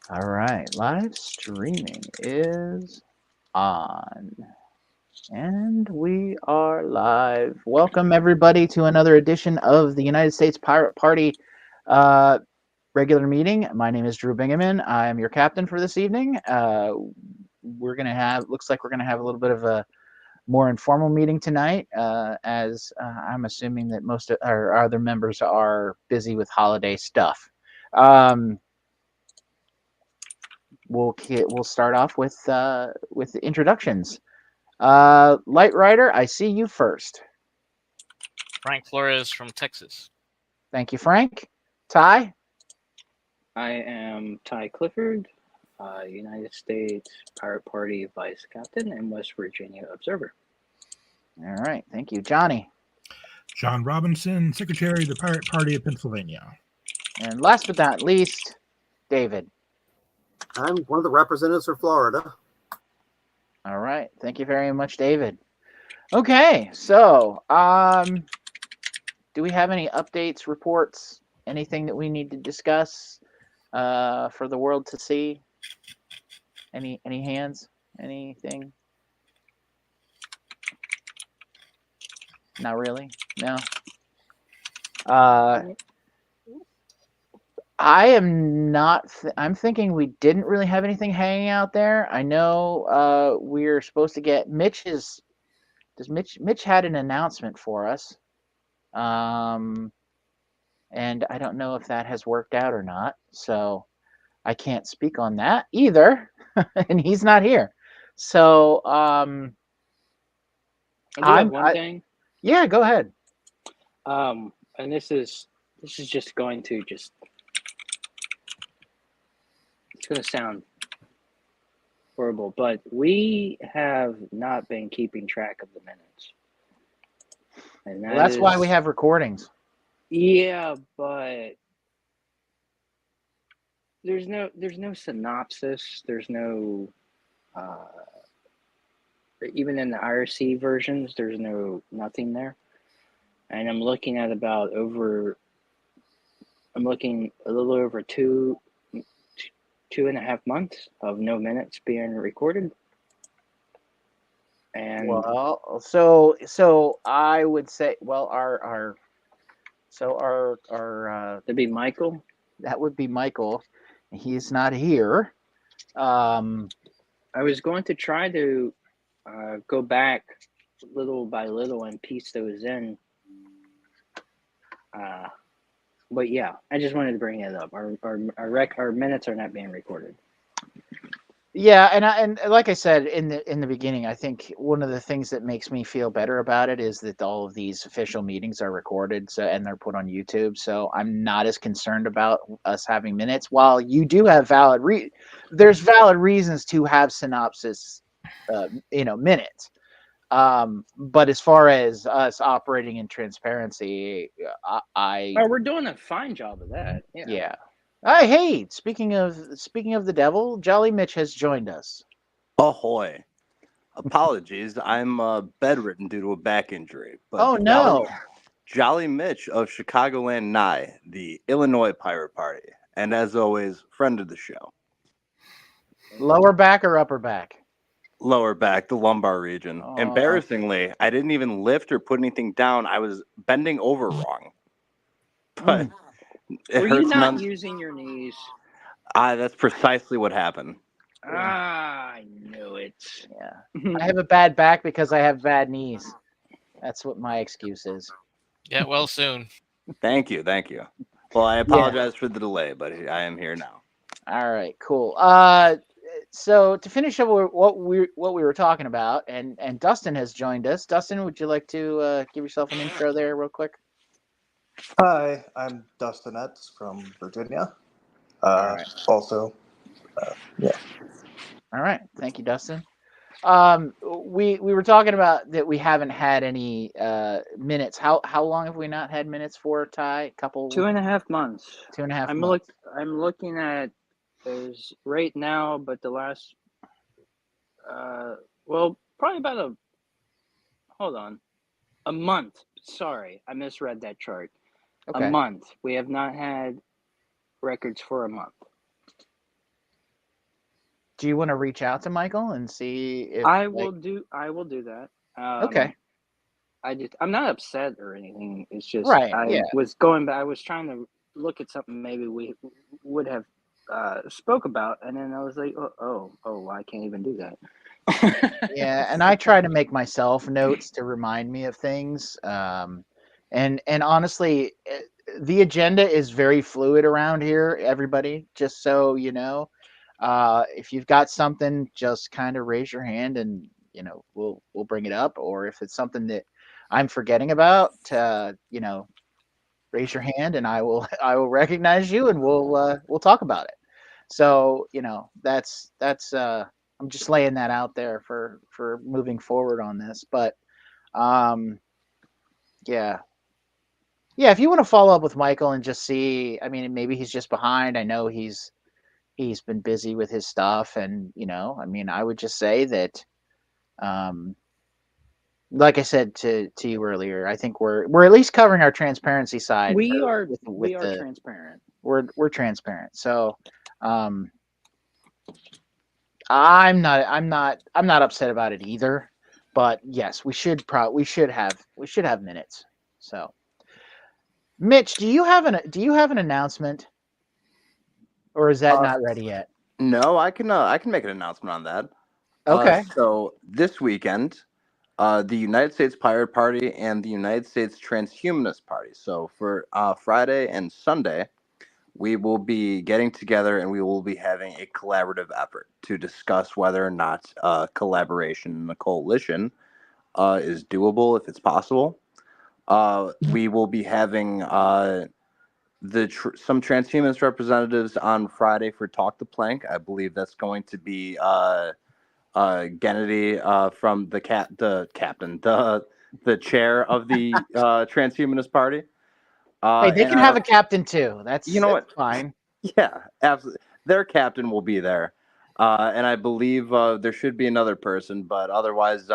All right, live streaming is on. And we are live. Welcome, everybody, to another edition of the United States Pirate Party uh, regular meeting. My name is Drew Bingaman. I am your captain for this evening. Looks like we're going to have a little bit of a more informal meeting tonight, as I'm assuming that most of our other members are busy with holiday stuff. Um, we'll start off with the introductions. Light Rider, I see you first. Frank Flores from Texas. Thank you, Frank. Ty. I am Ty Clifford, United States Pirate Party Vice Captain and West Virginia Observer. All right, thank you, Johnny. John Robinson, Secretary of the Pirate Party of Pennsylvania. And last but not least, David. I'm one of the representatives for Florida. All right, thank you very much, David. Okay, so do we have any updates, reports, anything that we need to discuss for the world to see? Any hands? Anything? Not really. No. I am not. I'm thinking we didn't really have anything hanging out there. I know we're supposed to get Mitch's. Mitch had an announcement for us, and I don't know if that has worked out or not. So I can't speak on that either, and he's not here. So I do have one thing. Yeah, go ahead. And this is just going to it's going to sound horrible, but we have not been keeping track of the minutes. And That's why we have recordings. Yeah, but there's no synopsis. There's no even in the IRC versions, there's nothing there. And I'm looking at I'm looking a little over 2.5 months of no minutes being recorded. And well, so I would say, well, our that'd be Michael. That would be Michael. He's not here. I was going to try to go back little by little and piece those in. But yeah, I just wanted to bring it up. Our minutes are not being recorded. Yeah, and like I said in the beginning, I think one of the things that makes me feel better about it is that all of these official meetings are recorded, and they're put on YouTube. So I'm not as concerned about us having minutes. While you do have there's valid reasons to have synopsis, minutes. But as far as us operating in transparency, we're doing a fine job of that. Yeah. Hey, speaking of the devil, Jolly Mitch has joined us. Ahoy. Apologies, I'm bedridden due to a back injury. But oh, no. Jolly Mitch of Chicagoland Nye, the Illinois Pirate Party. And as always, friend of the show. Lower back or upper back? Lower back, the lumbar region. Oh. Embarrassingly, I didn't even lift or put anything down. I was bending over wrong. But were you not using your knees? That's precisely what happened. I knew it. Yeah. I have a bad back because I have bad knees. That's what my excuse is. Get well soon. Thank you. Well, I apologize for the delay, but I am here now. All right, cool. So to finish up what we were talking about, and Dustin has joined us. Dustin, would you like to give yourself an intro there real quick? Hi, I'm Dustin Etz from Virginia. Right. Also, yeah. All right, thank you, Dustin. We were talking about that we haven't had any minutes. How long have we not had minutes for, Ty? 2.5 months. 2.5 months. I'm looking at those right now, but the last probably about a month. Sorry, I misread that chart. Okay. A month. We have not had records for a month. do you want to reach out to Michael and see if I will do that. Okay. I'm not upset or anything. It's just Right. I Yeah. was going back. I was trying to look at something maybe we would have spoke about, and then I was like, well, I can't even do that. Yeah, and I try to make myself notes to remind me of things. And honestly, the agenda is very fluid around here, everybody, just so you know. If you've got something, just kind of raise your hand and we'll bring it up. Or if it's something that I'm forgetting about, raise your hand and I will I will recognize you and we'll talk about it. So, that's I'm just laying that out there for moving forward on this. But um yeah. Yeah, if you want to follow up with Michael and just see, I mean, maybe he's just behind. I know he's been busy with his stuff and, I mean, I would just say that um like I said to you earlier, I think we're at least covering our transparency side we are with the transparent. we're transparent. So um I'm not upset about it either. But yes, we should have minutes. So Mitch, do you have an announcement? Or is that not ready yet? No, I can make an announcement on that. Okay. So this weekend, the United States Pirate Party and the United States Transhumanist Party. So for Friday and Sunday, we will be getting together and we will be having a collaborative effort to discuss whether or not collaboration in a coalition is doable if it's possible. We will be having some transhumanist representatives on Friday for Talk the Plank. I believe that's going to be Kennedy from the captain, the chair of the transhumanist party. Hey, they And can have a captain too. You know That's what? fine. Yeah, absolutely. Their captain will be there. And I believe there should be another person, but otherwise,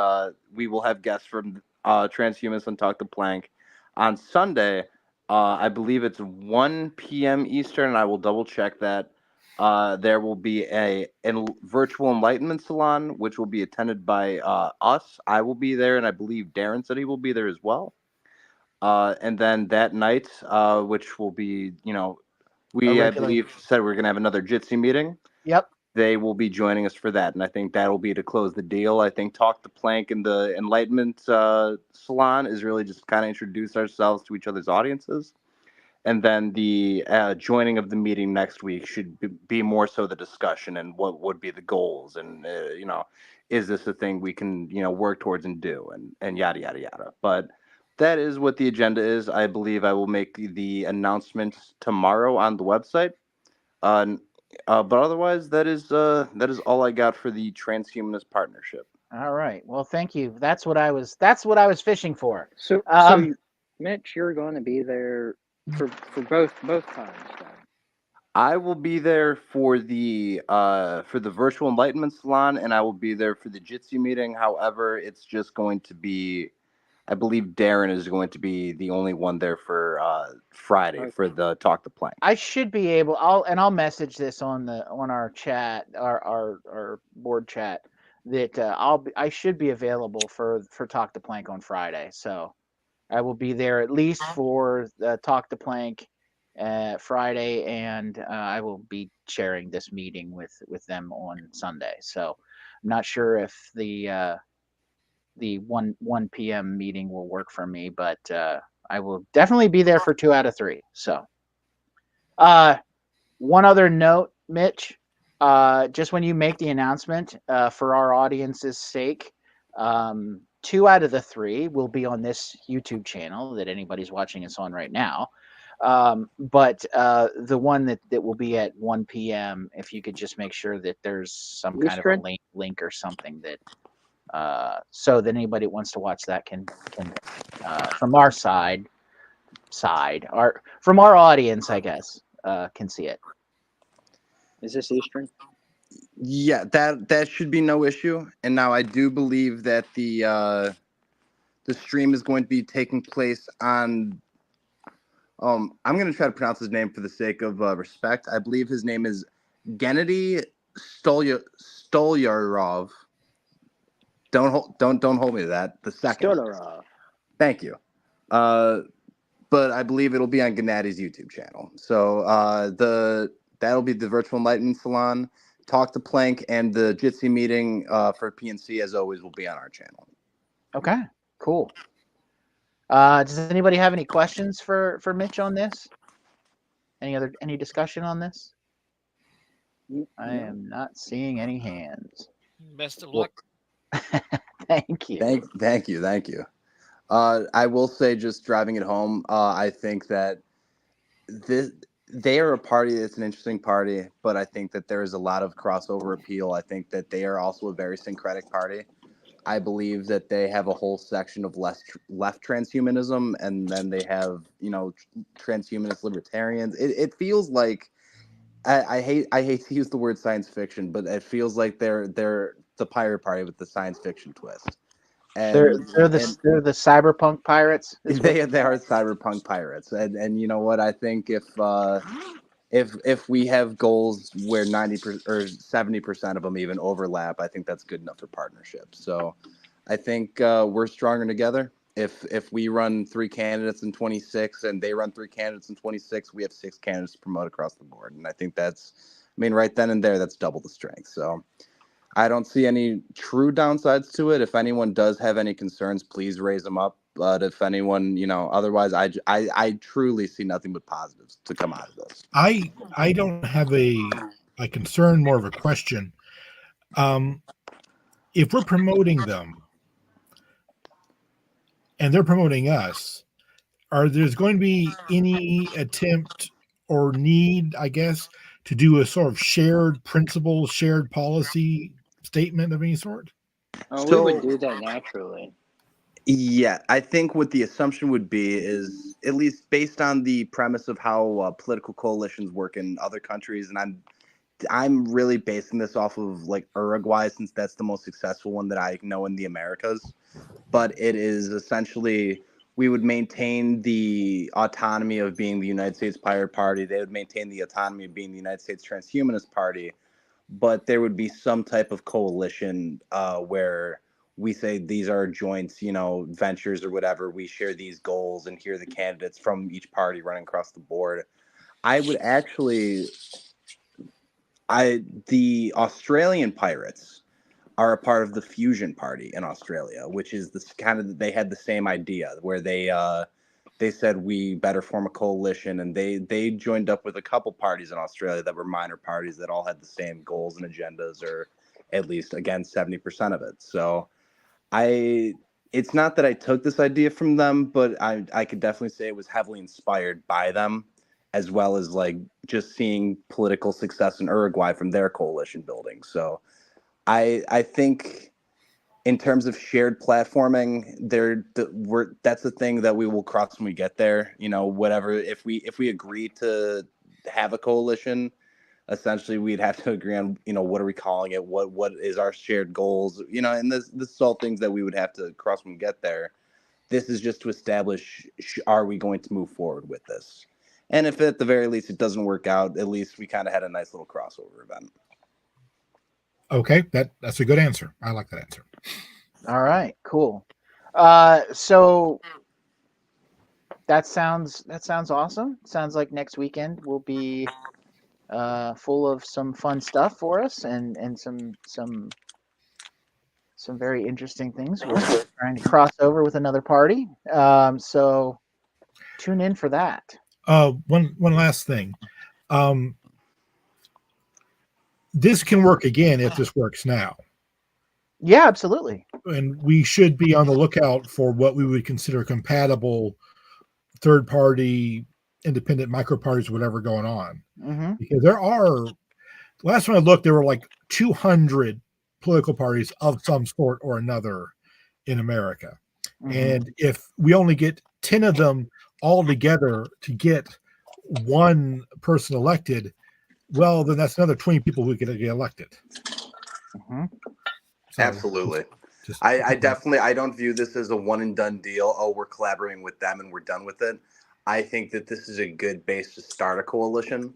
we will have guests from Transhumanists and Talk the Plank. On Sunday, I believe it's 1 p.m. Eastern, and I will double check that. There will be a virtual enlightenment salon, which will be attended by us. I will be there, and I believe Darren said he will be there as well. And then that night, which will be, I regular- believe, said we're going to have another Jitsi meeting. Yep. They will be joining us for that. And I think that'll be to close the deal. I think Talk the Plank and the Enlightenment Salon is really just kind of introduce ourselves to each other's audiences. And then the joining of the meeting next week should be more so the discussion and what would be the goals. And, is this a thing we can, work towards and do and yada, yada, yada. But that is what the agenda is. I believe I will make the announcements tomorrow on the website. But otherwise, that is all I got for the transhumanist partnership. All right. Well, thank you. That's what I was fishing for. So Mitch, you're going to be there for both times. Then. I will be there for the virtual enlightenment salon, and I will be there for the Jitsi meeting. However, it's just going to be, I believe Darren is going to be the only one there for Friday for the Talk the Plank. I should be able. I'll message this on our chat, our board chat, that I should be available for Talk the Plank on Friday. So I will be there at least for Talk the Plank Friday, and I will be sharing this meeting with them on Sunday. So I'm not sure if the 1 p.m. meeting will work for me, but I will definitely be there for 2 out of 3. So one other note, Mitch, just when you make the announcement, for our audience's sake, 2 out of the 3 will be on this YouTube channel that anybody's watching us on right now. But the one that will be at 1 p.m., if you could just make sure that there's some kind of a link or something that so that anybody that wants to watch that can from our from our audience, I guess, can see it. Is this Eastern? Yeah, that should be no issue. And now I do believe that the stream is going to be taking place on. I'm going to try to pronounce his name for the sake of respect. I believe his name is Gennady Stolyarov. Don't hold me to that. The second. Stodorov. Thank you. But I believe it'll be on Gennadi's YouTube channel. So that'll be the Virtual Enlightenment Salon. Talk to Plank and the Jitsi meeting for PNC, as always, will be on our channel. Okay, cool. Does anybody have any questions for Mitch on this? Any discussion on this? I am not seeing any hands. Best of luck. Thank you. Thank you. I will say, just driving it home, I think that they are a party that's an interesting party, but I think that there is a lot of crossover appeal. I think that they are also a very syncretic party. I believe that they have a whole section of left transhumanism, and then they have, transhumanist libertarians. It feels like I hate to use the word science fiction, but it feels like they're the pirate party with the science fiction twist. And they're the cyberpunk pirates. They are cyberpunk pirates, and you know what? I think if we have goals where 90% or 70% of them even overlap, I think that's good enough for partnership. So I think we're stronger together. If we run 3 candidates in 26 and they run 3 candidates in 26, we have 6 candidates to promote across the board. And I think right then and there, that's double the strength. So I don't see any true downsides to it. If anyone does have any concerns, please raise them up. But if anyone, otherwise, I truly see nothing but positives to come out of this. I don't have a concern, more of a question. If we're promoting them and they're promoting us, there's going to be any attempt or need, I guess, to do a sort of shared principle, shared policy statement of any sort? We would do that naturally. Yeah, I think what the assumption would be is, at least based on the premise of how political coalitions work in other countries, and I'm really basing this off of like Uruguay, since that's the most successful one that I know in the Americas. But it is essentially, we would maintain the autonomy of being the United States Pirate Party. They would maintain the autonomy of being the United States Transhumanist Party. But there would be some type of coalition where we say these are joint, ventures or whatever. We share these goals, and here are the candidates from each party running across the board. The Australian Pirates are a part of the Fusion Party in Australia, which is this they had the same idea where they said we better form a coalition, and they joined up with a couple parties in Australia that were minor parties that all had the same goals and agendas, or at least, again, 70% of it. So it's not that I took this idea from them, but I could definitely say it was heavily inspired by them, as well as like just seeing political success in Uruguay from their coalition building. So I think in terms of shared platforming, that's the thing that we will cross when we get there. Whatever, if we agree to have a coalition, essentially we'd have to agree on, what are we calling it? What is our shared goals? And this is all things that we would have to cross when we get there. This is just to establish, are we going to move forward with this? And if at the very least it doesn't work out, at least we kind of had a nice little crossover event. Okay, that's a good answer. I like that answer. All right, cool. So that sounds awesome. Sounds like next weekend will be full of some fun stuff for us, and some very interesting things. We're trying to cross over with another party. So tune in for that. One last thing. This can work again if this works now. Yeah, absolutely. And we should be on the lookout for what we would consider compatible third-party, independent micro parties, whatever going on. Mm-hmm. Because last time I looked, there were like 200 political parties of some sort or another in America. Mm-hmm. And if we only get 10 of them all together to get one person elected, well, then that's another 20 people who could get elected. Mm-hmm. So, absolutely. I definitely, I don't view this as a one and done deal. Oh, we're collaborating with them and we're done with it. I think that this is a good base to start a coalition.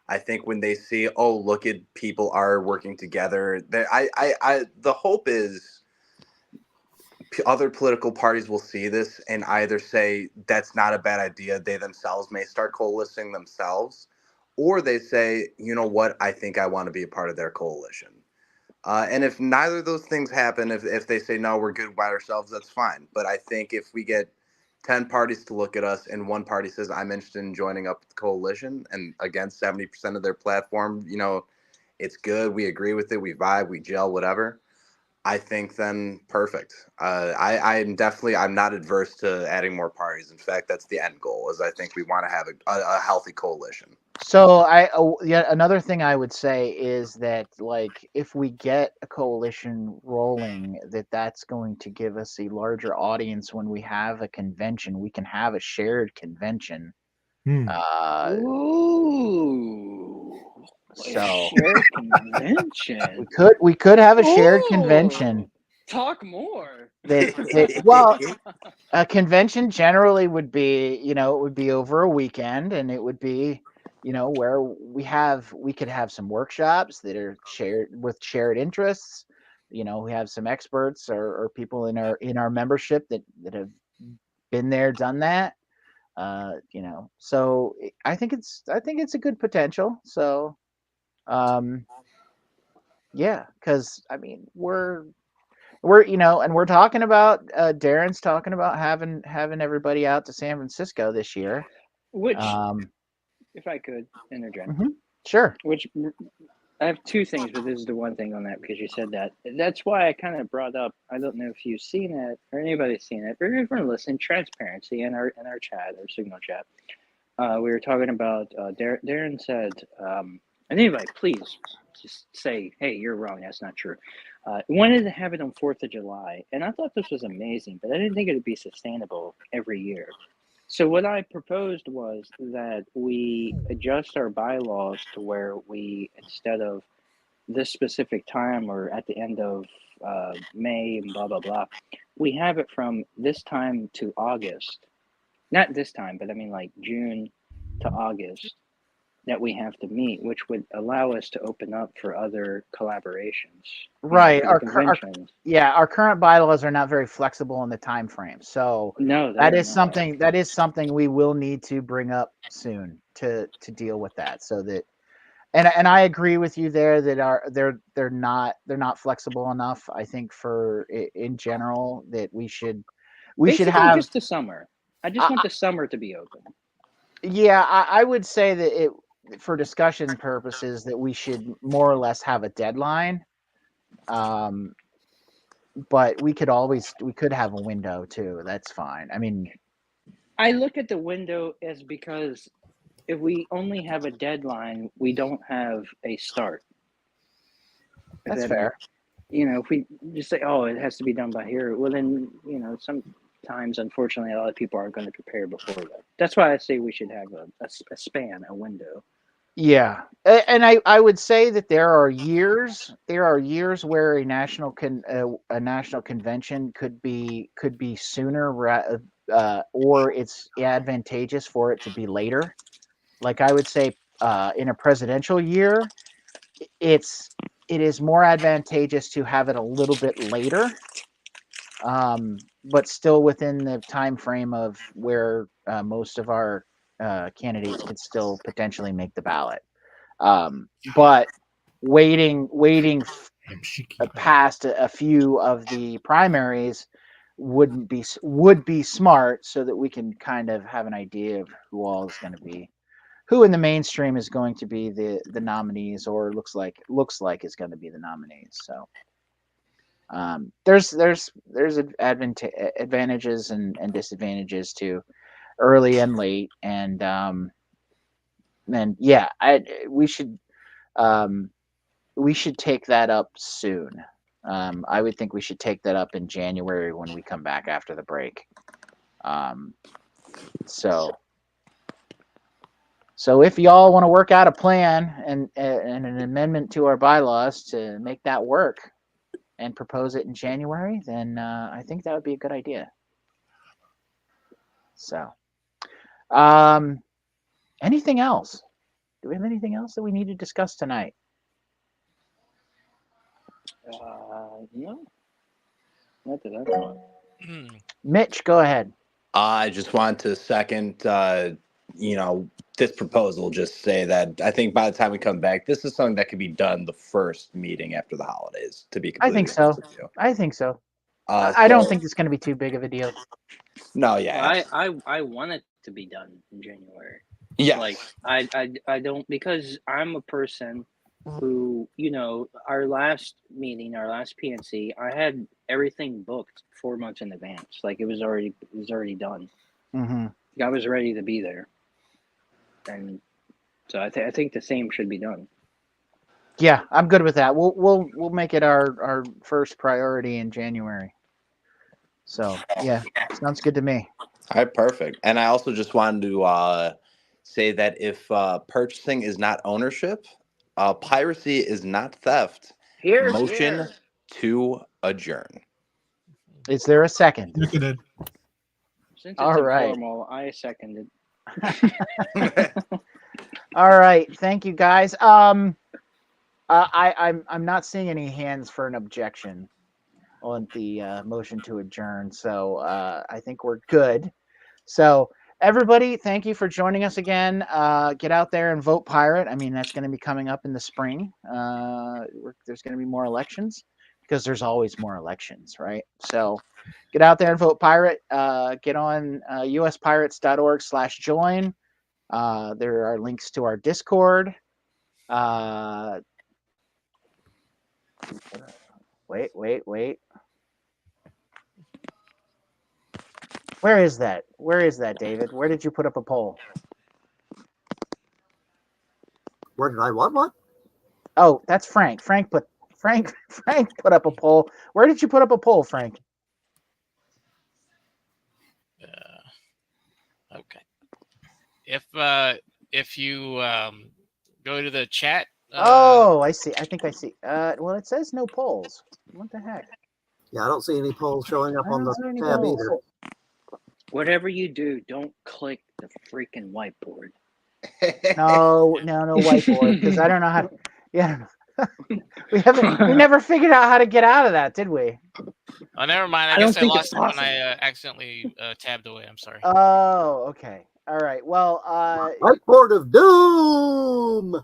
I think when they see, oh, look at people are working together, the hope is other political parties will see this and either say that's not a bad idea. They themselves may start coalescing themselves, or they say, you know what, I think I want to be a part of their coalition. And if neither of those things happen, if they say, no, we're good by ourselves, that's fine. But I think if we get 10 parties to look at us and one party says, I'm interested in joining up with the coalition, and again, 70% of their platform, it's good, we agree with it, we vibe, we gel, whatever, I think then perfect. I'm not adverse to adding more parties. In fact, that's the end goal, is I think we want to have a healthy coalition. So another thing I would say is that, like, if we get a coalition rolling, that's going to give us a larger audience when we have a convention. We can have a shared convention. Hmm. Ooh. So Shared convention. we could have a shared convention. Ooh, talk more. Well, a convention generally would be, it would be over a weekend, and it would be, where we could have some workshops that are shared with shared interests. We have some experts or people in our membership that have been there, done that. So I think it's a good potential. So, yeah, because I mean we're and we're talking about Darren's talking about having everybody out to San Francisco this year. Which, Um, if I could interject, sure. which I have two things, but this is the one thing on that because you said that. That's why I kind of brought up. I don't know if you've seen it or anybody's seen it, but if you're listening, transparency in our chat, our signal chat. We were talking about Darren said, and anybody, please just say, hey, you're wrong. That's not true. Wanted to have it on 4th of July, and I thought this was amazing, but I didn't think it would be sustainable every year. So what I proposed was that we adjust our bylaws to where we, instead of this specific time or at the end of May and blah, blah, blah, we have it from this time to August. Not this time, but I mean like June to August that we have to meet, which would allow us to open up for other collaborations. Right. For the conventions. Our current bylaws are not very flexible in the time frame. So No, that is something we will need to bring up soon to deal with that. So that, and I agree with you there that they're not flexible enough. I think in general that we should Basically have just the summer. I just want the summer to be open. Yeah, I would say that for discussion purposes, that we should more or less have a deadline. But we could have a window too. That's fine. I mean, I look at the window as because if we only have a deadline, we don't have a start. That's fair. If we just say, oh, it has to be done by here, well then, sometimes, unfortunately, a lot of people aren't going to prepare before that. That's why I say we should have a span, a window. Yeah, and I would say that there are years where a national convention could be sooner, or it's advantageous for it to be later. Like I would say, in a presidential year, it is more advantageous to have it a little bit later, but still within the time frame of where most of our candidates could still potentially make the ballot. But waiting past a few of the primaries would be smart, so that we can kind of have an idea of who in the mainstream is going to be the nominees, or looks like is going to be the nominees. So there's advantages and disadvantages to early and late, and yeah, we should take that up soon. I would think we should take that up in January when we come back after the break. So if y'all want to work out a plan and an amendment to our bylaws to make that work and propose it in January, then I think that would be a good idea. So, anything else? Do we have anything else that we need to discuss tonight? No, not that I know of. Hmm. Mitch, go ahead. I just want to second, this proposal. Just say that I think by the time we come back, this is something that could be done the first meeting after the holidays. To be I completely think so. honest with you. I think so. I don't think it's going to be too big of a deal. No, yeah, I want it to be done in January. yes. Like I don't, because I'm a person who, our last meeting, our last PNC, I had everything booked 4 months in advance. Like it was already done. Hmm. I was ready to be there, and so I think the same should be done. Yeah, I'm good with that. We'll make it our first priority in January. So yeah, sounds good to me. All right, perfect. And I also just wanted to say that if purchasing is not ownership, piracy is not theft. Here's Motion to adjourn. Is there a second? Seconded. Since it's All right. informal, I seconded. All right, thank you guys. I'm not seeing any hands for an objection on the motion to adjourn, so I think we're good. So everybody, thank you for joining us again. Get out there and vote pirate. I mean, that's going to be coming up in the spring. There's going to be more elections because there's always more elections, right? So get out there and vote pirate. Get on uspirates.org/join. There are links to our Discord. Wait. Where is that? David? Where did you put up a poll? Where did I what? Oh, that's Frank. Frank put up a poll. Where did you put up a poll, Frank? Okay. If you go to the chat. Oh, I see. I think I see. Well, it says no polls. What the heck? Yeah, I don't see any polls showing up I on don't the see any tab polls. either. Whatever you do, don't click the freaking whiteboard. No whiteboard, because I don't know how to. Yeah, we never figured out how to get out of that, did we? Oh, never mind. I I don't guess I think lost it's it when possible. I accidentally tabbed away. I'm sorry. Oh, okay. All right. Well, Whiteboard of Doom.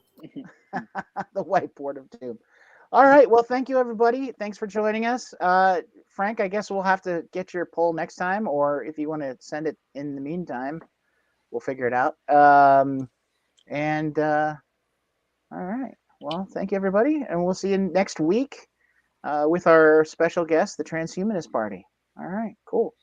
the whiteboard of doom. All right. Well, thank you, everybody. Thanks for joining us. Frank, I guess we'll have to get your poll next time, or if you want to send it in the meantime, we'll figure it out. All right. Well, thank you, everybody, and we'll see you next week with our special guest, the Transhumanist Party. All right. Cool.